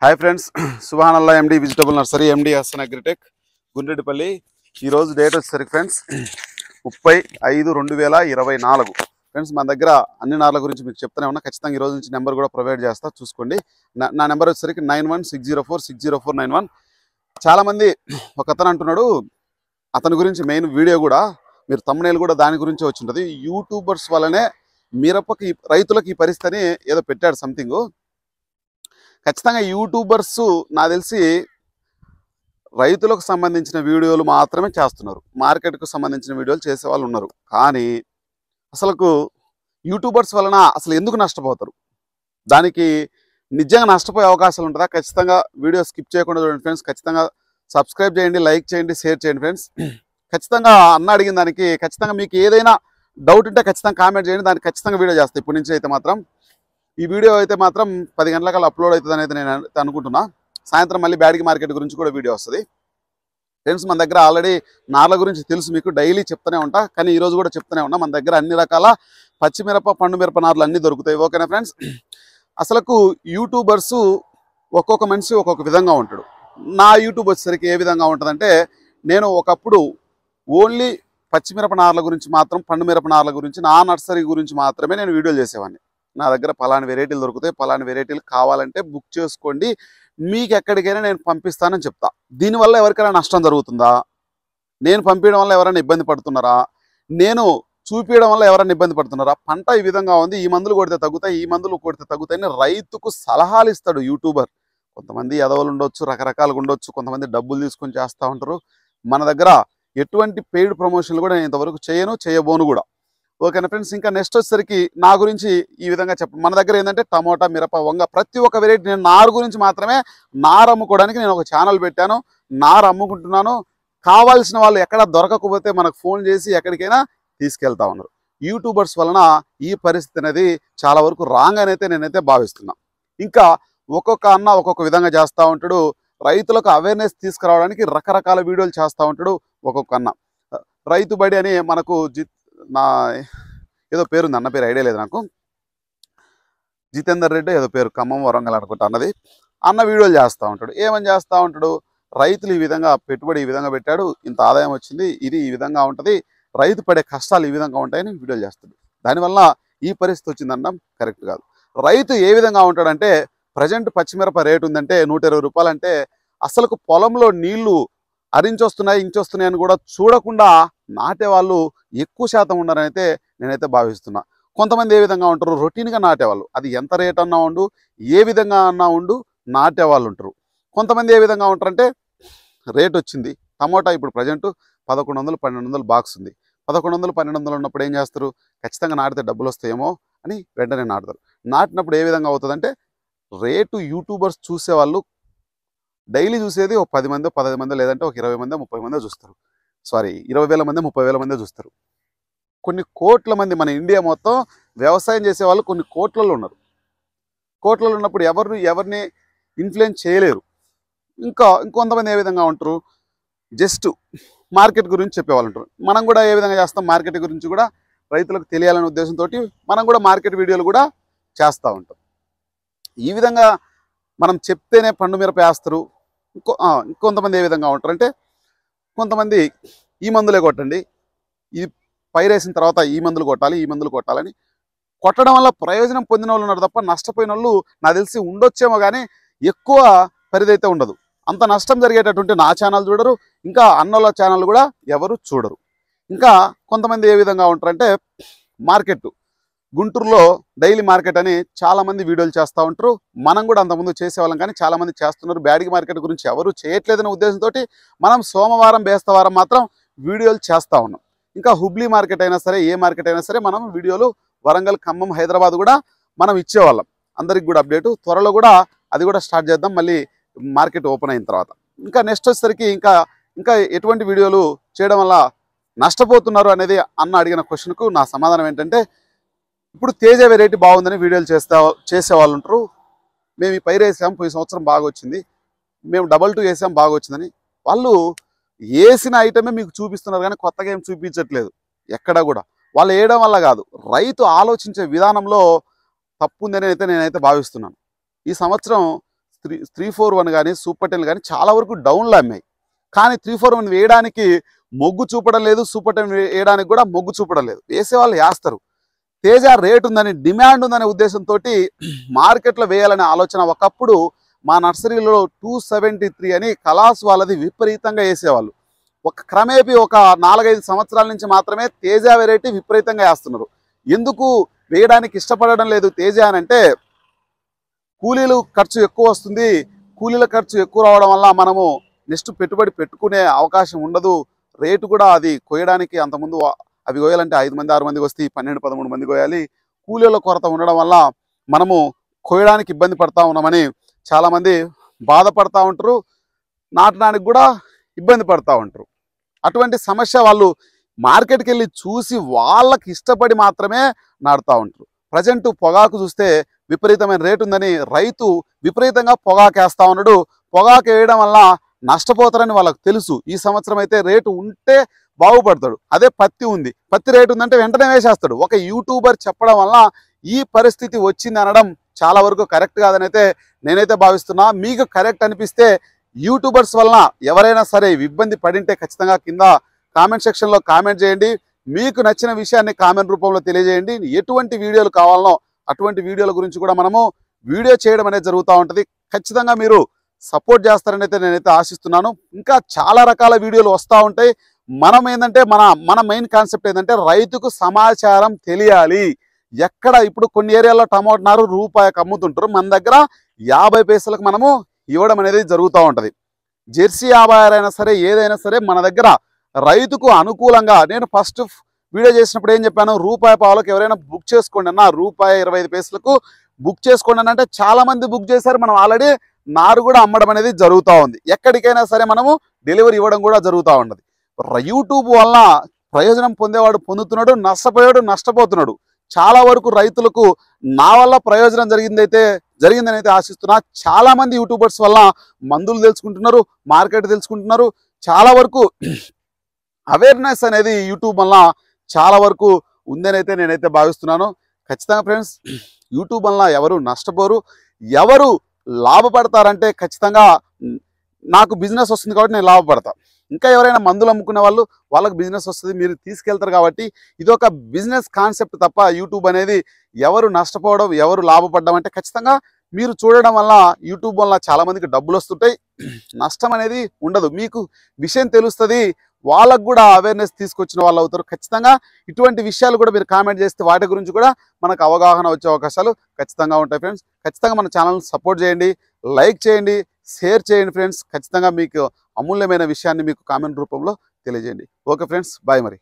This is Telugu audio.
Hi friends, Subhanallah MD vegetable nursery, MD Hasan agritech, Gundreddipalli. ఈరోజు డేట్ వచ్చేసరికి ఫ్రెండ్స్ 30/5/2024. ఫ్రెండ్స్, మన దగ్గర అన్ని నార్ల గురించి మీకు చెప్తానే ఉన్నా. ఖచ్చితంగా ఈ రోజు నుంచి నెంబర్ కూడా ప్రొవైడ్ చేస్తా, చూసుకోండి. నా నెంబర్ వచ్చేసరికి 9160460491. చాలామంది ఒక అతను అంటున్నాడు, అతని గురించి మెయిన్ వీడియో కూడా మీరు తమ్మునేలు కూడా దాని గురించి వచ్చి ఉంటుంది. యూట్యూబర్స్ వల్లనే మిరపకి రైతులకు ఈ పరిస్థితి ఏదో పెట్టాడు సంథింగ్. ఖచ్చితంగా యూట్యూబర్స్ నాకు తెలిసి రైతులకు సంబంధించిన వీడియోలు మాత్రమే చేస్తున్నారు, మార్కెట్కు సంబంధించిన వీడియోలు చేసే వాళ్ళు ఉన్నారు. కానీ అసలు యూట్యూబర్స్ వలన అసలు ఎందుకు నష్టపోతారు, దానికి నిజంగా నష్టపోయే అవకాశాలు ఉంటుందా? ఖచ్చితంగా వీడియో స్కిప్ చేయకుండా చూడండి ఫ్రెండ్స్. ఖచ్చితంగా సబ్స్క్రైబ్ చేయండి, లైక్ చేయండి, షేర్ చేయండి ఫ్రెండ్స్. ఖచ్చితంగా అన్న అడిగిన దానికి ఖచ్చితంగా మీకు ఏదైనా డౌట్ ఉంటే ఖచ్చితంగా కామెంట్ చేయండి, దానికి ఖచ్చితంగా వీడియో చేస్తాను. ఇప్పటి నుంచి అయితే మాత్రం ఈ వీడియో అయితే మాత్రం 10 గంటలకల్లా అప్లోడ్ అవుతుంది అనేది నేను అనుకుంటున్నా. సాయంత్రం మళ్ళీ బ్యాడ్గి మార్కెట్ గురించి కూడా వీడియో వస్తుంది ఫ్రెండ్స్. మన దగ్గర ఆల్రెడీ నార్ల గురించి తెలుసు, మీకు డైలీ చెప్తూనే ఉంటా, కానీ ఈరోజు కూడా చెప్తూనే ఉన్నా. మన దగ్గర అన్ని రకాల పచ్చిమిరప, పండు మిరప నార్లు అన్నీ దొరుకుతాయి. ఓకేనా ఫ్రెండ్స్? అసలు యూట్యూబర్స్ ఒక్కొక్క మనిషి ఒక్కొక్క విధంగా ఉంటాడు. నా యూట్యూబ్ వచ్చేసరికి ఏ విధంగా ఉంటుందంటే, నేను ఒకప్పుడు ఓన్లీ పచ్చిమిరప నార్ల గురించి మాత్రం, పండు మిరప నార్ల గురించి, నా నర్సరీ గురించి మాత్రమే నేను వీడియోలు చేసేవాడిని. నా దగ్గర పలానా వెరైటీలు దొరుకుతాయి, పలానా వెరైటీలు కావాలంటే బుక్ చేసుకోండి, మీకు ఎక్కడికైనా నేను పంపిస్తానని చెప్తా. దీనివల్ల ఎవరికైనా నష్టం జరుగుతుందా? నేను పంపించడం వల్ల ఎవరైనా ఇబ్బంది పడుతున్నారా? నేను చూపించడం వల్ల ఎవరైనా ఇబ్బంది పడుతున్నారా? పంట ఈ విధంగా ఉంది, ఈ మందులు కొడితే తగ్గుతాయి, ఈ మందులు కొడితే తగ్గుతాయని రైతుకు సలహాలు ఇస్తాడు యూట్యూబర్. కొంతమంది ఎదవలు ఉండొచ్చు, రకరకాలుగా ఉండొచ్చు, కొంతమంది డబ్బులు తీసుకొని చేస్తూ ఉంటారు. మన దగ్గర ఎటువంటి పెయిడ్ ప్రమోషన్లు కూడా నేను ఇంతవరకు చేయబోను కూడా. ఓకేనా ఫ్రెండ్స్? ఇంకా నెక్స్ట్ వచ్చేసరికి నా గురించి ఈ విధంగా మన దగ్గర ఏంటంటే టమోటా, మిరప, వంగ, ప్రతి ఒక్క వెరైటీ. నేను నారు గురించి మాత్రమే, నారు అమ్ముకోవడానికి నేను ఒక ఛానల్ పెట్టాను, నారు అమ్ముకుంటున్నాను. కావాల్సిన వాళ్ళు ఎక్కడ దొరకకపోతే మనకు ఫోన్ చేసి ఎక్కడికైనా తీసుకెళ్తా ఉన్నారు. యూట్యూబర్స్ వలన ఈ పరిస్థితి అనేది చాలా వరకు రాంగ్ అని అయితే నేనైతే భావిస్తున్నా. ఇంకా ఒక్కొక్క అన్న ఒక్కొక్క విధంగా చేస్తూ ఉంటాడు. రైతులకు అవేర్నెస్ తీసుకురావడానికి రకరకాల వీడియోలు చేస్తూ ఉంటాడు ఒక్కొక్క అన్న. రైతు బడి అని మనకు నా ఏదో పేరుంది, అన్న పేరు ఐడియా లేదు నాకు, జితేందర్ రెడ్డి ఏదో పేరు, ఖమ్మం వరంగల్ అనుకుంటా అన్నది. అన్న వీడియోలు చేస్తూ ఉంటాడు. ఏమని చేస్తూ ఉంటాడు? రైతులు ఈ విధంగా పెట్టుబడి ఈ విధంగా పెట్టాడు, ఇంత ఆదాయం వచ్చింది, ఇది ఈ విధంగా ఉంటుంది, రైతు పడే కష్టాలు ఈ విధంగా ఉంటాయని వీడియోలు చేస్తాడు. దానివల్ల ఈ పరిస్థితి వచ్చిందనడం కరెక్ట్ కాదు. రైతు ఏ విధంగా ఉంటాడంటే, ప్రజెంట్ పచ్చిమిరప రేటు ఉందంటే 120 రూపాయలు అంటే అసలు పొలంలో నీళ్లు అరించొస్తున్నాయి, ఇంచొస్తున్నాయి అని కూడా చూడకుండా నాటేవాళ్ళు ఎక్కువ శాతం ఉన్నారని అయితే నేనైతే భావిస్తున్నా. కొంతమంది ఏ విధంగా ఉంటారు? రొటీన్గా నాటేవాళ్ళు, అది ఎంత రేట్ అన్నా ఉండు, ఏ విధంగా అన్నా ఉండు, నాటేవాళ్ళు ఉంటారు. కొంతమంది ఏ విధంగా ఉంటారంటే, రేట్ వచ్చింది టమోటా ఇప్పుడు ప్రజెంట్ 1100-1200 బాక్స్ ఉంది. 1100-1200 ఉన్నప్పుడు ఏం చేస్తారు? ఖచ్చితంగా నాటితే డబ్బులు వస్తాయేమో అని వెంటనే నాటుతారు. నాటినప్పుడు ఏ విధంగా అవుతుందంటే, రేటు యూట్యూబర్స్ చూసేవాళ్ళు డైలీ చూసేది ఒక 10 మందో 15 మందో, లేదంటే ఒక 20 మందో 30 మందో చూస్తారు. 20,000 మంది 30,000 మందే చూస్తారు. కొన్ని కోట్ల మంది మన ఇండియా మొత్తం వ్యవసాయం చేసేవాళ్ళు కొన్ని కోట్లలో ఉన్నారు. కోట్లలో ఉన్నప్పుడు ఎవరిని ఇన్ఫ్లుయెన్స్ చేయలేరు. ఇంకొంతమంది ఏ విధంగా ఉంటారు? జస్ట్ మార్కెట్ గురించి చెప్పేవాళ్ళు ఉంటారు. మనం కూడా ఏ విధంగా చేస్తాం? మార్కెట్ గురించి కూడా రైతులకు తెలియాలనే ఉద్దేశంతో మనం కూడా మార్కెట్ వీడియోలు కూడా చేస్తూ ఉంటాం. ఈ విధంగా మనం చెప్తేనే పండు మిరప వేస్తారు. ఇంకొంతమంది ఏ విధంగా ఉంటారంటే, కొంతమంది ఈ మందులే కొట్టండి, ఇది పైరేసిన తర్వాత ఈ మందులు కొట్టాలి, ఈ మందులు కొట్టాలని కొట్టడం వల్ల ప్రయోజనం పొందిన వాళ్ళు ఉన్నారు తప్ప నష్టపోయిన వాళ్ళు నాకు తెలిసి ఉండొచ్చేమో, కానీ ఎక్కువ పరిధైతే ఉండదు. అంత నష్టం జరిగేటటువంటి నా ఛానల్ చూడరు, ఇంకా అన్నోళ్ళ ఛానల్ కూడా ఎవరు చూడరు. ఇంకా కొంతమంది ఏ విధంగా ఉంటారంటే, మార్కెట్ గుంటూరులో డైలీ మార్కెట్ అని చాలామంది వీడియోలు చేస్తూ ఉంటారు. మనం కూడా అంతకుముందు చేసేవాళ్ళం, కానీ చాలామంది చేస్తున్నారు. బ్యాడ్గి మార్కెట్ గురించి ఎవరు చేయట్లేదనే ఉద్దేశంతో మనం సోమవారం బేస్తవారం మాత్రం వీడియోలు చేస్తూ ఉన్నాం. ఇంకా హుబ్లీ మార్కెట్ అయినా సరే, ఏ మార్కెట్ అయినా సరే మనం వీడియోలు వరంగల్, ఖమ్మం, హైదరాబాద్ కూడా మనం ఇచ్చేవాళ్ళం. అందరికి కూడా అప్డేటు త్వరలో కూడా అది కూడా స్టార్ట్ చేద్దాం, మళ్ళీ మార్కెట్ ఓపెన్ అయిన తర్వాత. ఇంకా నెక్స్ట్ వచ్చేసరికి ఇంకా ఎటువంటి వీడియోలు చేయడం వల్ల నష్టపోతున్నారు అనేది అన్న అడిగిన క్వశ్చన్కు నా సమాధానం ఏంటంటే, ఇప్పుడు తేజ వెరైటీ బాగుందని వీడియోలు చేసేవాళ్ళు ఉంటారు. మేము ఈ పైరు వేసాం, పోయి సంవత్సరం బాగా వచ్చింది, మేము 2-2 వేసాం బాగా వచ్చిందని. వాళ్ళు వేసిన ఐటమే మీకు చూపిస్తున్నారు, కానీ కొత్తగా ఏం చూపించట్లేదు ఎక్కడ కూడా. వాళ్ళు వేయడం వల్ల కాదు, రైతు ఆలోచించే విధానంలో తప్పు ఉందని అయితే నేనైతే భావిస్తున్నాను. ఈ సంవత్సరం 341 కానీ సూపర్ 10 కానీ చాలా వరకు డౌన్లో అమ్మాయి. కానీ 341 వేయడానికి మొగ్గు చూపడం లేదు, సూపర్ 10 వేయడానికి కూడా మొగ్గు చూపడం లేదు. వేసేవాళ్ళు వేస్తారు. తేజ రేట్ ఉందని, డిమాండ్ ఉందనే ఉద్దేశంతో మార్కెట్లో వేయాలనే ఆలోచన. ఒకప్పుడు మా నర్సరీలో 273 అని కలాస్ వాళ్ళది విపరీతంగా వేసేవాళ్ళు. క్రమేపీ ఒక 4-5 సంవత్సరాల నుంచి మాత్రమే తేజ వెరైటీ విపరీతంగా వేస్తున్నారు. ఎందుకు వేయడానికి ఇష్టపడడం లేదు తేజ అని అంటే, కూలీలు ఖర్చు ఎక్కువ వస్తుంది. కూలీల ఖర్చు ఎక్కువ రావడం వల్ల మనము నెక్స్ట్ పెట్టుబడి పెట్టుకునే అవకాశం ఉండదు. రేటు కూడా అది కోయడానికి అంతకుముందు అవి కోయాలంటే 5 మంది 6 మందికి వస్తే 12-13 మంది కోయాలి. కూలీల కొరత ఉండడం వల్ల మనము కోయడానికి ఇబ్బంది పడతా ఉన్నామని చాలామంది బాధపడతా ఉంటారు. నాటడానికి కూడా ఇబ్బంది పడతా ఉంటారు. అటువంటి సమస్య వాళ్ళు మార్కెట్కి వెళ్ళి చూసి వాళ్ళకి ఇష్టపడి మాత్రమే నాటుతూ ఉంటారు. ప్రజెంట్ పొగాకు చూస్తే విపరీతమైన రేటు ఉందని రైతు విపరీతంగా పొగాకు వేస్తూ ఉన్నాడు. పొగాకు వేయడం వల్ల నష్టపోతారని వాళ్ళకు తెలుసు. ఈ సంవత్సరం అయితే రేటు ఉంటే బాగుపడతాడు. అదే పత్తి ఉంది, పత్తి రేటు ఉందంటే వెంటనే వేసేస్తాడు. ఒక యూట్యూబర్ చెప్పడం వల్ల ఈ పరిస్థితి వచ్చింది అనడం చాలా వరకు కరెక్ట్ కాదని అయితే నేనైతే భావిస్తున్నా. మీకు కరెక్ట్ అనిపిస్తే యూట్యూబర్స్ వలన ఎవరైనా సరే ఇబ్బంది పడింటే ఖచ్చితంగా కింద కామెంట్ సెక్షన్లో కామెంట్ చేయండి. మీకు నచ్చిన విషయాన్ని కామెంట్ రూపంలో తెలియజేయండి. ఎటువంటి వీడియోలు కావాలనో అటువంటి వీడియోల గురించి కూడా మనము వీడియో చేయడం అనేది జరుగుతూ ఉంటుంది. ఖచ్చితంగా మీరు సపోర్ట్ చేస్తారని అయితే నేనైతే ఆశిస్తున్నాను. ఇంకా చాలా రకాల వీడియోలు వస్తూ ఉంటాయి. మనం ఏంటంటే మన మెయిన్ కాన్సెప్ట్ ఏంటంటే రైతుకు సమాచారం తెలియాలి. ఎక్కడ ఇప్పుడు కొన్ని ఏరియాలో టమాటో నారు రూపాయికి అమ్ముతుంటారు, మన దగ్గర 50 పైసలకు మనము ఇవ్వడం అనేది జరుగుతూ ఉంటుంది. జెర్సీ 56 అయినా సరే ఏదైనా సరే మన దగ్గర రైతుకు అనుకూలంగా. నేను ఫస్ట్ వీడియో చేసినప్పుడు ఏం చెప్పాను, రూపాయి పావులకు ఎవరైనా బుక్ చేసుకోండి అన్న, ₹1.25 బుక్ చేసుకోండి అని అంటే చాలా మంది బుక్ చేశారు. మనం ఆల్రెడీ నారు కూడా అమ్మడం అనేది జరుగుతూ ఉంది. ఎక్కడికైనా సరే మనము డెలివరీ ఇవ్వడం కూడా జరుగుతూ ఉన్నది. యూట్యూబ్ వలన ప్రయోజనం పొందేవాడు పొందుతున్నాడు, నష్టపోయాడు నష్టపోతున్నాడు. చాలా వరకు రైతులకు నా వల్ల ప్రయోజనం జరిగిందని అయితే ఆశిస్తున్నా. చాలా మంది యూట్యూబర్స్ వల్ల మందులు తెలుసుకుంటున్నారు, మార్కెట్ తెలుసుకుంటున్నారు. చాలా వరకు అవేర్నెస్ అనేది యూట్యూబ్ వల్ల చాలా వరకు ఉందని అయితే నేనైతే భావిస్తున్నాను. ఖచ్చితంగా ఫ్రెండ్స్, యూట్యూబ్ వల్ల ఎవరు నష్టపోరు, ఎవరు లాభపడతారంటే ఖచ్చితంగా నాకు బిజినెస్ వస్తుంది కాబట్టి నేను లాభపడతా. ఇంకా ఎవరైనా మందులు అమ్ముకునే వాళ్ళకి బిజినెస్ వస్తుంది, మీరు తీసుకెళ్తారు కాబట్టి ఇది ఒక బిజినెస్ కాన్సెప్ట్ తప్ప యూట్యూబ్ అనేది ఎవరు నష్టపోవడం ఎవరు లాభపడడం అంటే ఖచ్చితంగా మీరు చూడడం వల్ల యూట్యూబ్ వల్ల చాలా మందికి డబ్బులు వస్తుంటాయి, నష్టం అనేది ఉండదు. మీకు విషయం తెలుస్తుంది, వాళ్ళకు కూడా అవేర్నెస్ తీసుకొచ్చిన వాళ్ళు అవుతారు. ఖచ్చితంగా ఇటువంటి విషయాలు కూడా మీరు కామెంట్ చేస్తే వాటి గురించి కూడా మనకు అవగాహన వచ్చే అవకాశాలు ఖచ్చితంగా ఉంటాయి. ఫ్రెండ్స్, ఖచ్చితంగా మన ఛానల్ని సపోర్ట్ చేయండి, లైక్ చేయండి, షేర్ చేయండి. ఫ్రెండ్స్, ఖచ్చితంగా మీకు అమూల్యమైన విషయాన్ని మీకు కామెంట్ రూపంలో తెలియజేయండి. ఓకే ఫ్రెండ్స్, బాయ్ మరి.